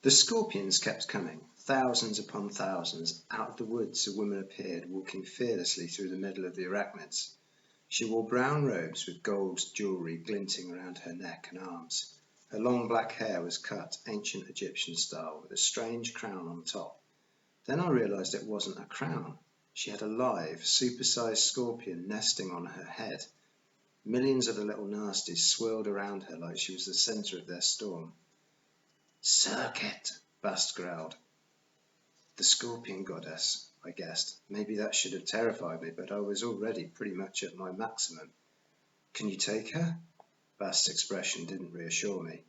The scorpions kept coming, thousands upon thousands. Out of the woods a woman appeared, walking fearlessly through the middle of the arachnids. She wore brown robes with gold jewellery glinting around her neck and arms. Her long black hair was cut ancient Egyptian style with a strange crown on top. Then I realised it wasn't a crown. She had a live, super-sized scorpion nesting on her head. Millions of the little nasties swirled around her like she was the centre of their storm. "Circuit," Bast growled. The scorpion goddess, I guessed. Maybe that should have terrified me, but I was already pretty much at my maximum. "Can you take her?" Bast's expression didn't reassure me.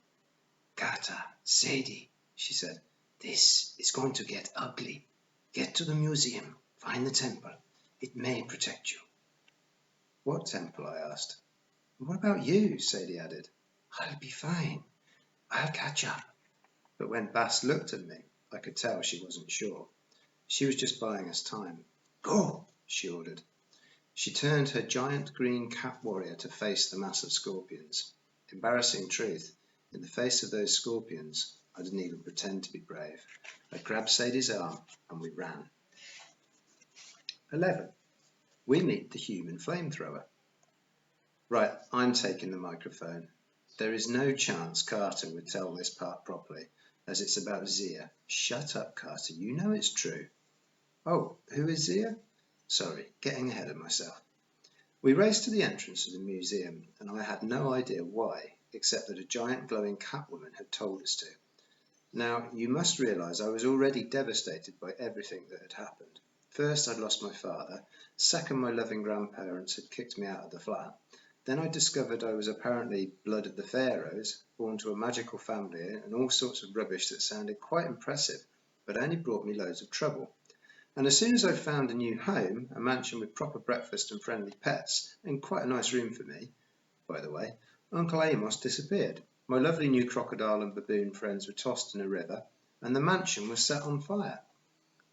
"Carter, Sadie," she said, "this is going to get ugly. Get to the museum, find the temple. It may protect you." "What temple?" I asked. "What about you?" Sadie added. "I'll be fine. I'll catch up." But when Bast looked at me, I could tell she wasn't sure. She was just buying us time. "Go," she ordered. She turned her giant green cat warrior to face the mass of scorpions. Embarrassing truth, in the face of those scorpions, I didn't even pretend to be brave. I grabbed Sadie's arm and we ran. 11. We meet the human flamethrower. Right, I'm taking the microphone. There is no chance Carter would tell this part properly, as it's about Zia. Shut up, Carter, you know it's true. Oh, who is Zia? Sorry, getting ahead of myself. We raced to the entrance of the museum, and I had no idea why, except that a giant glowing catwoman had told us to. Now, you must realise I was already devastated by everything that had happened. First, I'd lost my father. Second, my loving grandparents had kicked me out of the flat. Then I discovered I was apparently blood of the pharaohs, born to a magical family, and all sorts of rubbish that sounded quite impressive, but only brought me loads of trouble. And as soon as I'd found a new home, a mansion with proper breakfast and friendly pets, and quite a nice room for me, by the way, Uncle Amos disappeared. My lovely new crocodile and baboon friends were tossed in a river, and the mansion was set on fire.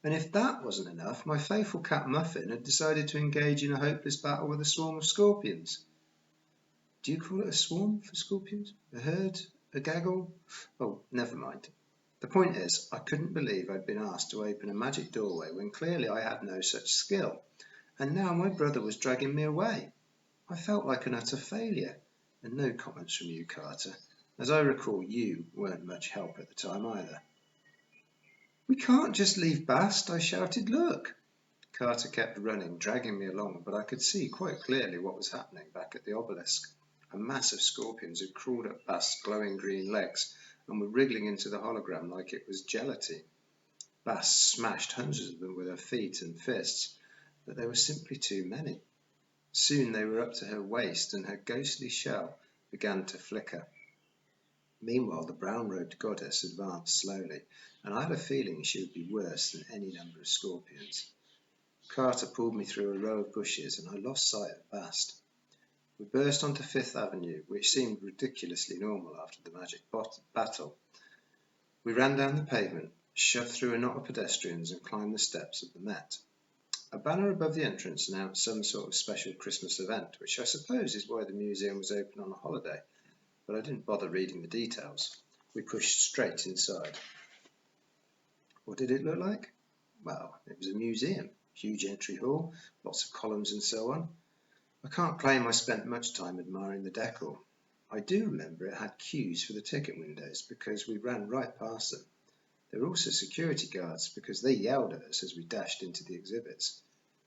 And if that wasn't enough, my faithful cat Muffin had decided to engage in a hopeless battle with a swarm of scorpions. Do you call it a swarm for scorpions? A herd? A gaggle? Oh, never mind. The point is, I couldn't believe I'd been asked to open a magic doorway when clearly I had no such skill, and now my brother was dragging me away. I felt like an utter failure, and no comments from you, Carter. As I recall, you weren't much help at the time either. "We can't just leave Bast," I shouted. "Look!" Carter kept running, dragging me along, but I could see quite clearly what was happening back at the obelisk. A mass of scorpions had crawled up Bast's glowing green legs and were wriggling into the hologram like it was gelatine. Bast smashed hundreds of them with her feet and fists, but there were simply too many. Soon they were up to her waist, and her ghostly shell began to flicker. Meanwhile, the brown-robed goddess advanced slowly, and I had a feeling she would be worse than any number of scorpions. Carter pulled me through a row of bushes, and I lost sight of Bast. We burst onto Fifth Avenue, which seemed ridiculously normal after the magic battle. We ran down the pavement, shoved through a knot of pedestrians, and climbed the steps of the Met. A banner above the entrance announced some sort of special Christmas event, which I suppose is why the museum was open on a holiday, but I didn't bother reading the details. We pushed straight inside. What did it look like? Well, it was a museum, huge entry hall, lots of columns and so on. I can't claim I spent much time admiring the decor. I do remember it had queues for the ticket windows because we ran right past them. There were also security guards because they yelled at us as we dashed into the exhibits.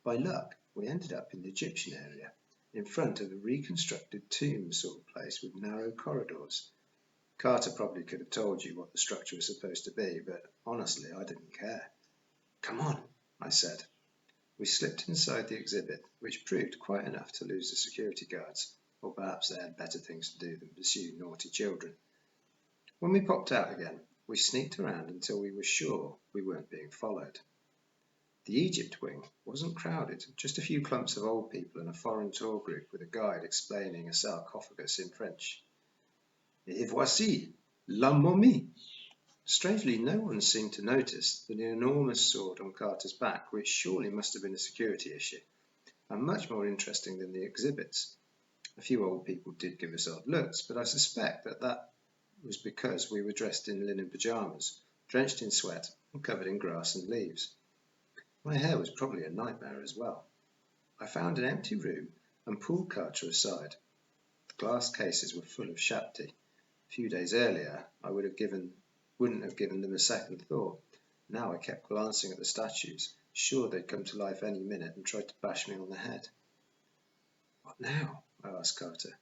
By luck, we ended up in the Egyptian area, in front of a reconstructed tomb sort of place with narrow corridors. Carter probably could have told you what the structure was supposed to be, but honestly, I didn't care. "Come on," I said. We slipped inside the exhibit, which proved quite enough to lose the security guards, or perhaps they had better things to do than pursue naughty children. When we popped out again, we sneaked around until we were sure we weren't being followed. The Egypt wing wasn't crowded, just a few clumps of old people and a foreign tour group with a guide explaining a sarcophagus in French. "Et voici la momie." Strangely, no one seemed to notice the enormous sword on Carter's back, which surely must have been a security issue, and much more interesting than the exhibits. A few old people did give us odd looks, but I suspect that was because we were dressed in linen pyjamas, drenched in sweat and covered in grass and leaves. My hair was probably a nightmare as well. I found an empty room and pulled Carter aside. The glass cases were full of shapti. A few days earlier, I wouldn't have given them a second thought. Now I kept glancing at the statues, sure they'd come to life any minute and tried to bash me on the head. What now? I asked Carter.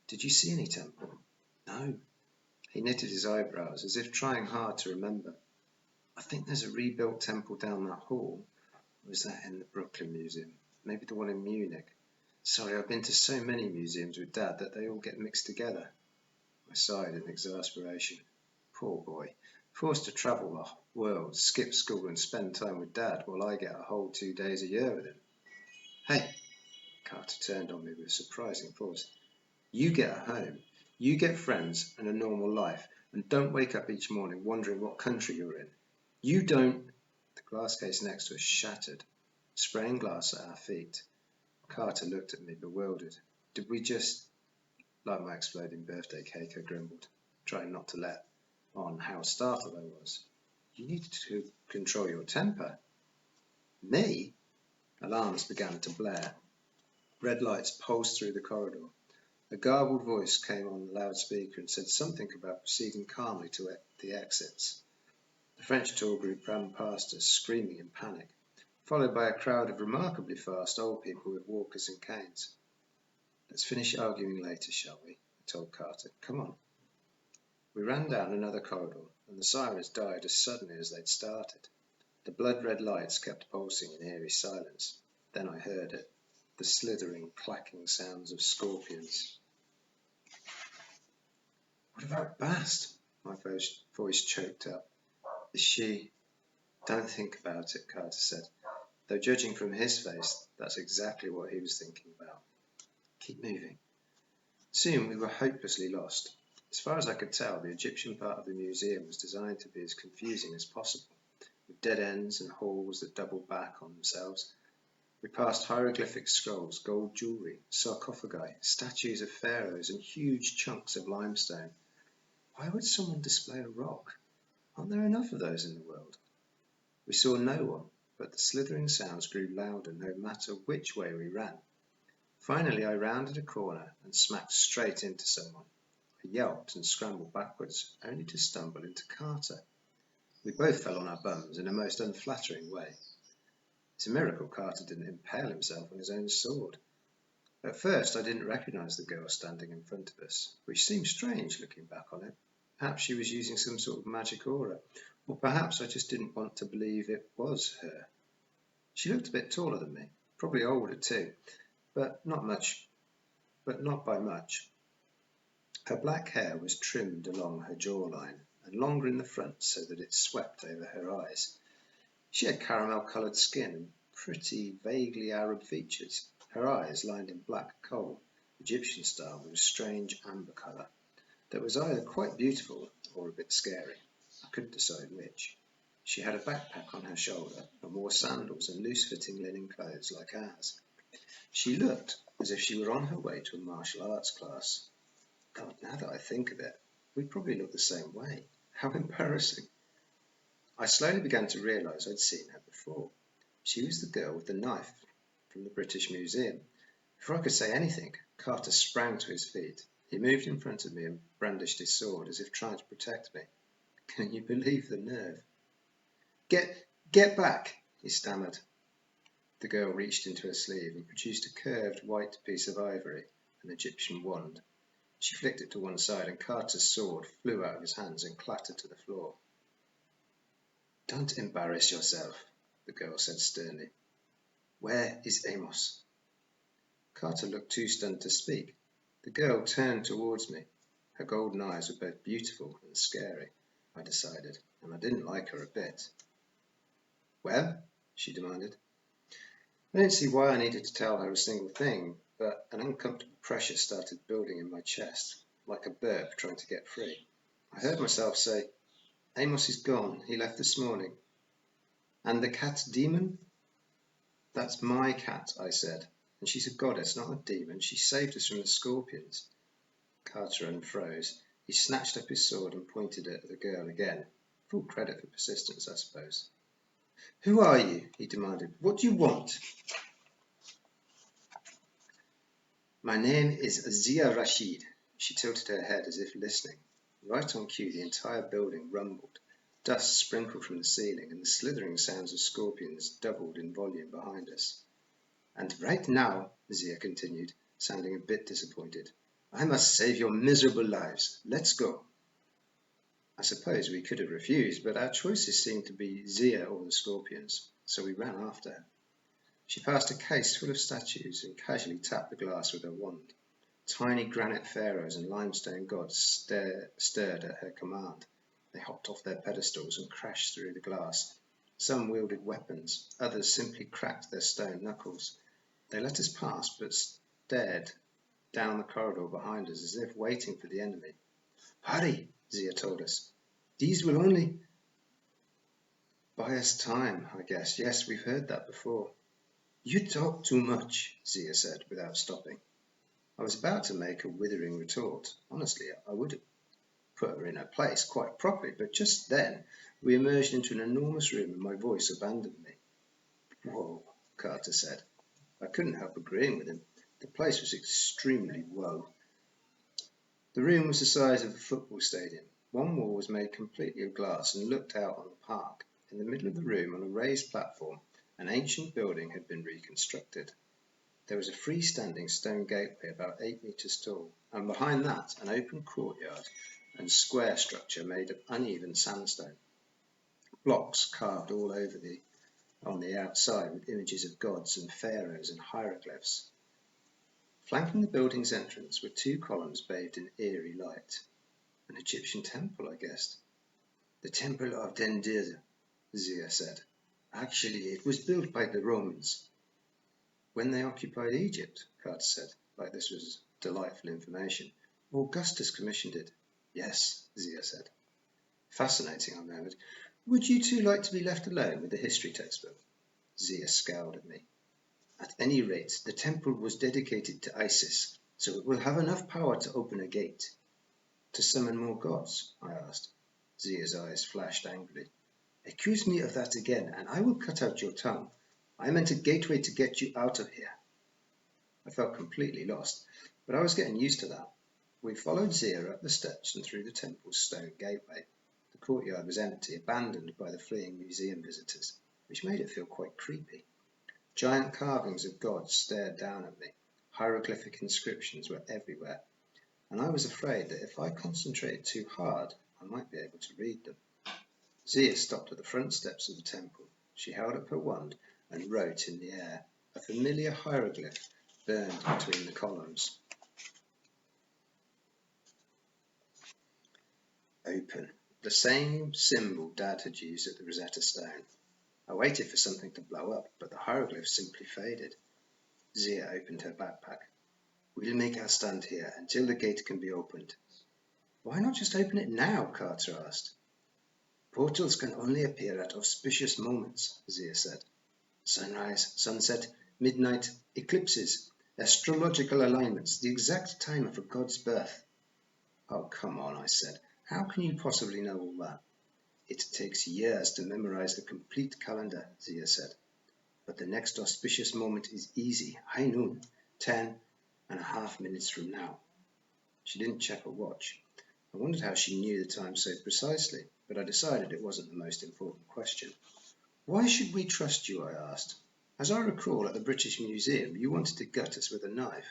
Did you see any temple? No. He knitted his eyebrows as if trying hard to remember. I think there's a rebuilt temple down that hall. Or was that in the Brooklyn Museum? Maybe the one in Munich. Sorry, I've been to so many museums with Dad that they all get mixed together. I sighed in exasperation. Poor boy, forced to travel the world, skip school and spend time with Dad while I get a whole 2 days a year with him. Hey, Carter turned on me with surprising force. You get a home, you get friends and a normal life, and don't wake up each morning wondering what country you're in. You don't... The glass case next to us shattered, spraying glass at our feet. Carter looked at me bewildered. Did we just... Like my exploding birthday cake, I grumbled, trying not to let on how startled I was. You needed to control your temper. Me? Alarms began to blare. Red lights pulsed through the corridor. A garbled voice came on the loudspeaker and said something about proceeding calmly to the exits. The French tour group ran past us, screaming in panic, followed by a crowd of remarkably fast old people with walkers and canes. Let's finish arguing later, shall we? I told Carter. Come on. We ran down another corridor, and the sirens died as suddenly as they'd started. The blood-red lights kept pulsing in eerie silence. Then I heard it, the slithering, clacking sounds of scorpions. What about Bast? My voice choked up. Is she... Don't think about it, Carter said, though judging from his face, that's exactly what he was thinking about. Keep moving. Soon we were hopelessly lost. As far as I could tell, the Egyptian part of the museum was designed to be as confusing as possible, with dead ends and halls that doubled back on themselves. We passed hieroglyphic scrolls, gold jewellery, sarcophagi, statues of pharaohs, and huge chunks of limestone. Why would someone display a rock? Aren't there enough of those in the world? We saw no one, but the slithering sounds grew louder no matter which way we ran. Finally, I rounded a corner and smacked straight into someone. I yelped and scrambled backwards, only to stumble into Carter. We both fell on our bums in a most unflattering way. It's a miracle Carter didn't impale himself on his own sword. At first, I didn't recognise the girl standing in front of us, which seemed strange looking back on it. Perhaps she was using some sort of magic aura, or perhaps I just didn't want to believe it was her. She looked a bit taller than me, probably older too, but not by much. Her black hair was trimmed along her jawline and longer in the front so that it swept over her eyes. She had caramel-coloured skin and pretty, vaguely Arab features. Her eyes, lined in black coal, Egyptian style, with a strange amber colour that was either quite beautiful or a bit scary. I couldn't decide which. She had a backpack on her shoulder and wore sandals and loose-fitting linen clothes like ours. She looked as if she were on her way to a martial arts class. God, now that I think of it, we'd probably look the same way. How embarrassing. I slowly began to realise I'd seen her before. She was the girl with the knife from the British Museum. Before I could say anything, Carter sprang to his feet. He moved in front of me and brandished his sword as if trying to protect me. Can you believe the nerve? Get back, he stammered. The girl reached into her sleeve and produced a curved white piece of ivory, an Egyptian wand. She flicked it to one side and Carter's sword flew out of his hands and clattered to the floor. Don't embarrass yourself, the girl said sternly. Where is Amos? Carter looked too stunned to speak. The girl turned towards me. Her golden eyes were both beautiful and scary, I decided, and I didn't like her a bit. Well? She demanded. I didn't see why I needed to tell her a single thing, but an uncomfortable pressure started building in my chest, like a burp trying to get free. I heard myself say, Amos is gone. He left this morning. And the cat's demon? That's my cat, I said. And she's a goddess, not a demon. She saved us from the scorpions. Carter unfroze. He snatched up his sword and pointed it at the girl again. Full credit for persistence, I suppose. Who are you? He demanded. What do you want? My name is Zia Rashid. She tilted her head as if listening. Right on cue, the entire building rumbled. Dust sprinkled from the ceiling, and the slithering sounds of scorpions doubled in volume behind us. And right now, Zia continued, sounding a bit disappointed, I must save your miserable lives. Let's go. I suppose we could have refused, but our choices seemed to be Zia or the scorpions, so we ran after her. She passed a case full of statues and casually tapped the glass with her wand. Tiny granite pharaohs and limestone gods stirred at her command. They hopped off their pedestals and crashed through the glass. Some wielded weapons, others simply cracked their stone knuckles. They let us pass, but stared down the corridor behind us as if waiting for the enemy. Hurry, Zia told us. These will only buy us time, I guess. Yes, we've heard that before. You talk too much, Zia said without stopping. I was about to make a withering retort. Honestly, I would have put her in her place quite properly, but just then we emerged into an enormous room and my voice abandoned me. Whoa, Carter said. I couldn't help agreeing with him. The place was extremely whoa. The room was the size of a football stadium. One wall was made completely of glass and looked out on the park. In the middle of the room, on a raised platform, an ancient building had been reconstructed. There was a freestanding stone gateway about 8 meters tall, and behind that an open courtyard and square structure made of uneven sandstone. Blocks carved all over on the outside with images of gods and pharaohs and hieroglyphs. Flanking the building's entrance were 2 columns bathed in eerie light. An Egyptian temple, I guessed. The Temple of Dendir, Zia said. Actually, it was built by the Romans. When they occupied Egypt, Carter said, like this was delightful information. Augustus commissioned it. Yes, Zia said. Fascinating, I murmured. Would you two like to be left alone with the history textbook? Zia scowled at me. At any rate, the temple was dedicated to Isis, so it will have enough power to open a gate. To summon more gods? I asked. Zia's eyes flashed angrily. Accuse me of that again, and I will cut out your tongue. I meant a gateway to get you out of here. I felt completely lost, but I was getting used to that. We followed Zia up the steps and through the temple's stone gateway. The courtyard was empty, abandoned by the fleeing museum visitors, which made it feel quite creepy. Giant carvings of gods stared down at me. Hieroglyphic inscriptions were everywhere, and I was afraid that if I concentrated too hard, I might be able to read them. Zia stopped at the front steps of the temple. She held up her wand and wrote in the air. A familiar hieroglyph burned between the columns. Open. The same symbol Dad had used at the Rosetta Stone. I waited for something to blow up, but the hieroglyph simply faded. Zia opened her backpack. We'll make our stand here until the gate can be opened. Why not just open it now? Carter asked. Portals can only appear at auspicious moments, Zia said. Sunrise, sunset, midnight, eclipses, astrological alignments, the exact time of a god's birth. Oh, come on, I said. How can you possibly know all that? It takes years to memorize the complete calendar, Zia said. But the next auspicious moment is easy, high noon, 10.5 minutes from now. She didn't check her watch. I wondered how she knew the time so precisely, but I decided it wasn't the most important question. Why should we trust you? I asked. As I recall, at the British Museum, you wanted to gut us with a knife.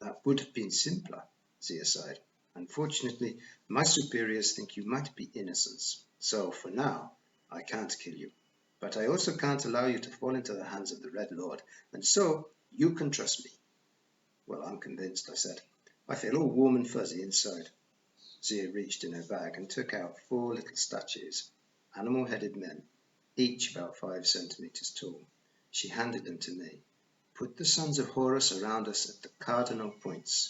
That would have been simpler, Zia sighed. Unfortunately, my superiors think you might be innocent, so for now, I can't kill you. But I also can't allow you to fall into the hands of the Red Lord, and so you can trust me. Well, I'm convinced, I said. I feel all warm and fuzzy inside. Zia reached in her bag and took out 4 little statues, animal-headed men, each about 5 centimeters tall. She handed them to me. Put the sons of Horus around us at the cardinal points.